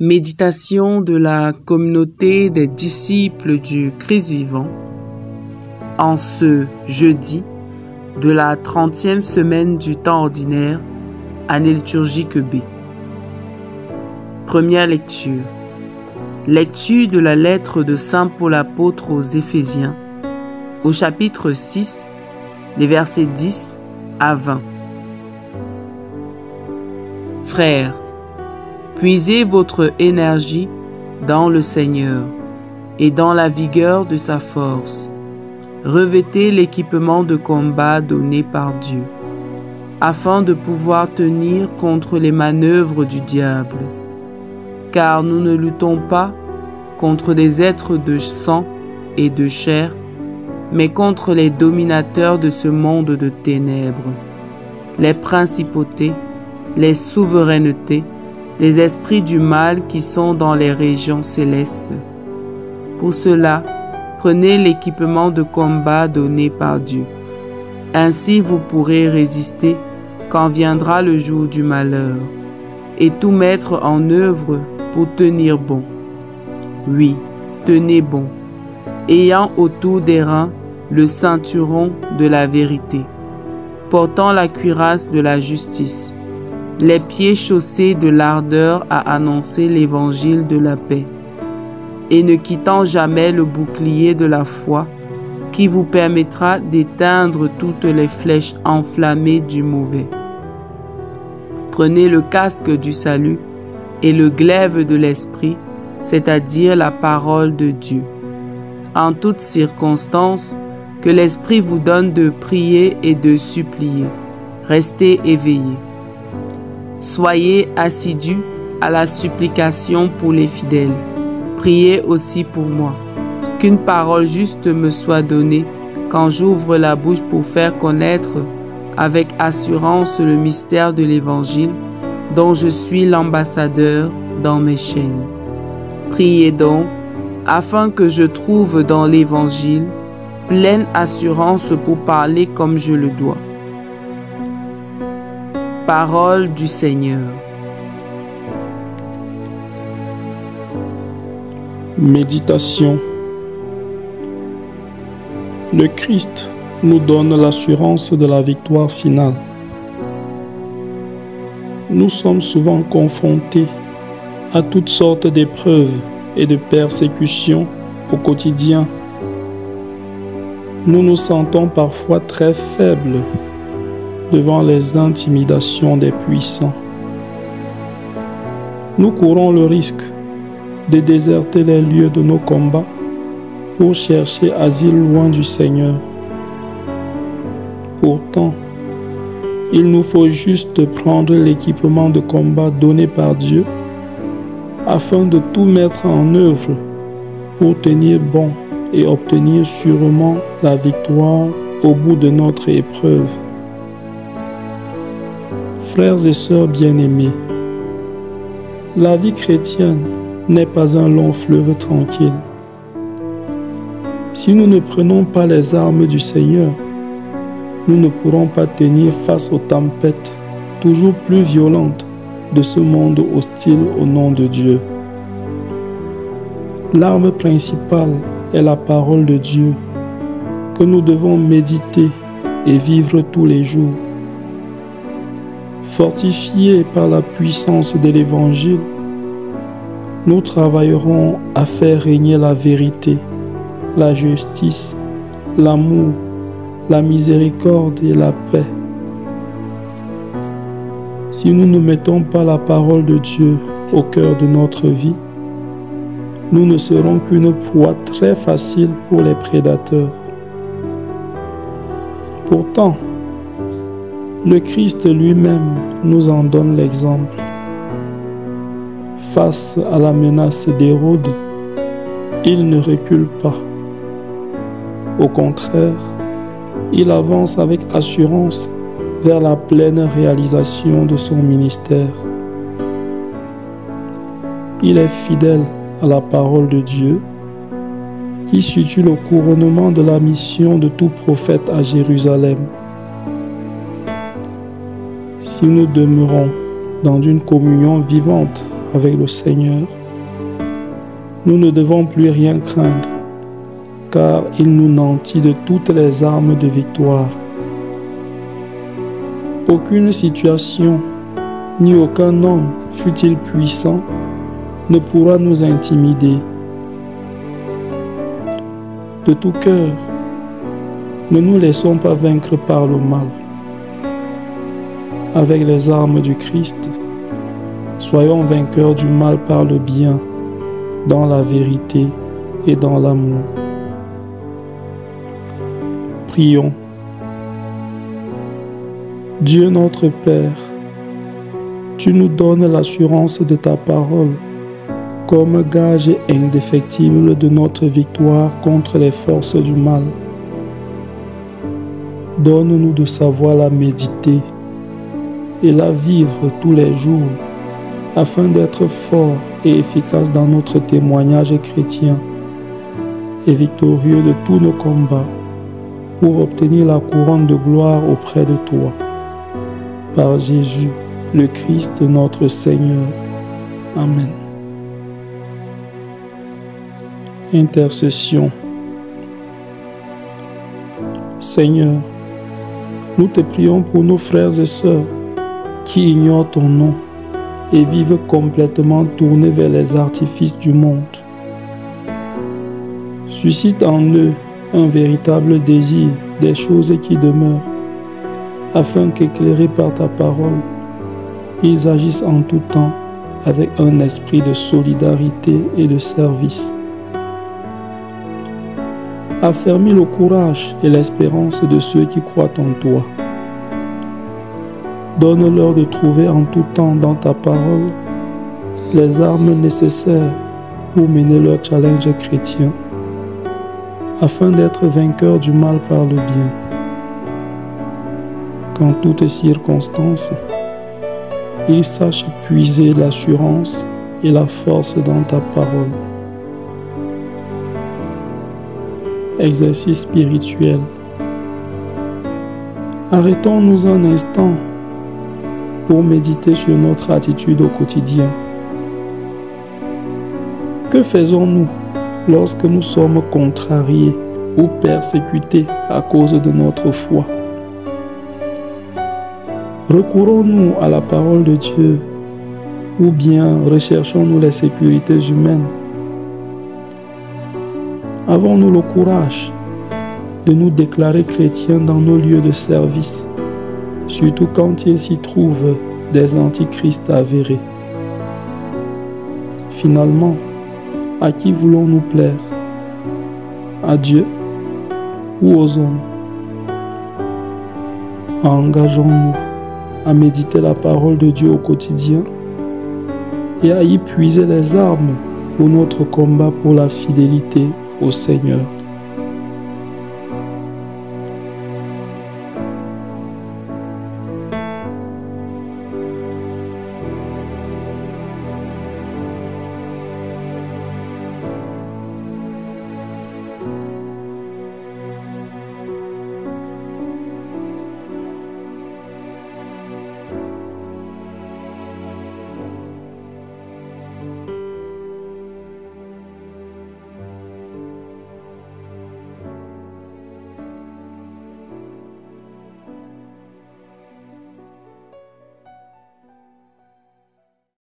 Méditation de la communauté des disciples du Christ vivant en ce jeudi de la 30e semaine du temps ordinaire, année liturgique B. Première lecture. Lecture de la lettre de Saint Paul apôtre aux Éphésiens, au chapitre 6, les versets 10 à 20. Frères, puisez votre énergie dans le Seigneur et dans la vigueur de sa force. Revêtez l'équipement de combat donné par Dieu, afin de pouvoir tenir contre les manœuvres du diable. Car nous ne luttons pas contre des êtres de sang et de chair, mais contre les dominateurs de ce monde de ténèbres, les principautés, les souverainetés, les esprits du mal qui sont dans les régions célestes. Pour cela, prenez l'équipement de combat donné par Dieu. Ainsi vous pourrez résister quand viendra le jour du malheur, et tout mettre en œuvre pour tenir bon. Oui, tenez bon, ayant autour des reins le ceinturon de la vérité, portant la cuirasse de la justice, les pieds chaussés de l'ardeur à annoncer l'évangile de la paix, et ne quittant jamais le bouclier de la foi qui vous permettra d'éteindre toutes les flèches enflammées du mauvais. Prenez le casque du salut et le glaive de l'esprit, c'est-à-dire la parole de Dieu. En toutes circonstances, que l'esprit vous donne de prier et de supplier. Restez éveillés. Soyez assidus à la supplication pour les fidèles. Priez aussi pour moi, qu'une parole juste me soit donnée quand j'ouvre la bouche pour faire connaître avec assurance le mystère de l'Évangile dont je suis l'ambassadeur dans mes chaînes. Priez donc afin que je trouve dans l'Évangile pleine assurance pour parler comme je le dois. Parole du Seigneur. Méditation. Le Christ nous donne l'assurance de la victoire finale. Nous sommes souvent confrontés à toutes sortes d'épreuves et de persécutions au quotidien. Nous nous sentons parfois très faibles devant les intimidations des puissants. Nous courons le risque de déserter les lieux de nos combats pour chercher asile loin du Seigneur. Pourtant, il nous faut juste prendre l'équipement de combat donné par Dieu afin de tout mettre en œuvre pour tenir bon et obtenir sûrement la victoire au bout de notre épreuve. Frères et sœurs bien-aimés, la vie chrétienne n'est pas un long fleuve tranquille. Si nous ne prenons pas les armes du Seigneur, nous ne pourrons pas tenir face aux tempêtes toujours plus violentes de ce monde hostile au nom de Dieu. L'arme principale est la parole de Dieu que nous devons méditer et vivre tous les jours. Fortifiés par la puissance de l'Évangile, nous travaillerons à faire régner la vérité, la justice, l'amour, la miséricorde et la paix. Si nous ne mettons pas la parole de Dieu au cœur de notre vie, nous ne serons qu'une proie très facile pour les prédateurs. Pourtant, le Christ lui-même nous en donne l'exemple. Face à la menace d'Hérode, il ne recule pas. Au contraire, il avance avec assurance vers la pleine réalisation de son ministère. Il est fidèle à la parole de Dieu, qui situe le couronnement de la mission de tout prophète à Jérusalem. Si nous demeurons dans une communion vivante avec le Seigneur, nous ne devons plus rien craindre, car il nous nantit de toutes les armes de victoire. Aucune situation, ni aucun homme, fût-il puissant, ne pourra nous intimider. De tout cœur, ne nous laissons pas vaincre par le mal. Avec les armes du Christ, soyons vainqueurs du mal par le bien, dans la vérité et dans l'amour. Prions. Dieu notre Père, tu nous donnes l'assurance de ta parole comme gage indéfectible de notre victoire contre les forces du mal. Donne-nous de savoir la méditer et la vivre tous les jours afin d'être forts et efficaces dans notre témoignage chrétien et victorieux de tous nos combats pour obtenir la couronne de gloire auprès de toi. Par Jésus, le Christ notre Seigneur. Amen. Intercession. Seigneur, nous te prions pour nos frères et sœurs qui ignorent ton nom et vivent complètement tournés vers les artifices du monde. Suscite en eux un véritable désir des choses qui demeurent, afin qu'éclairés par ta parole, ils agissent en tout temps avec un esprit de solidarité et de service. Affermis le courage et l'espérance de ceux qui croient en toi. Donne-leur de trouver en tout temps dans ta parole les armes nécessaires pour mener leur challenge chrétien, afin d'être vainqueurs du mal par le bien. Qu'en toutes circonstances, ils sachent puiser l'assurance et la force dans ta parole. Exercice spirituel. Arrêtons-nous un instant pour méditer sur notre attitude au quotidien. Que faisons-nous lorsque nous sommes contrariés ou persécutés à cause de notre foi? Recourons-nous à la parole de Dieu ou bien recherchons-nous les sécurités humaines? Avons-nous le courage de nous déclarer chrétiens dans nos lieux de service, surtout quand il s'y trouve des antichrists avérés? Finalement, à qui voulons-nous plaire? À Dieu ou aux hommes? Engageons-nous à méditer la parole de Dieu au quotidien et à y puiser les armes pour notre combat pour la fidélité au Seigneur.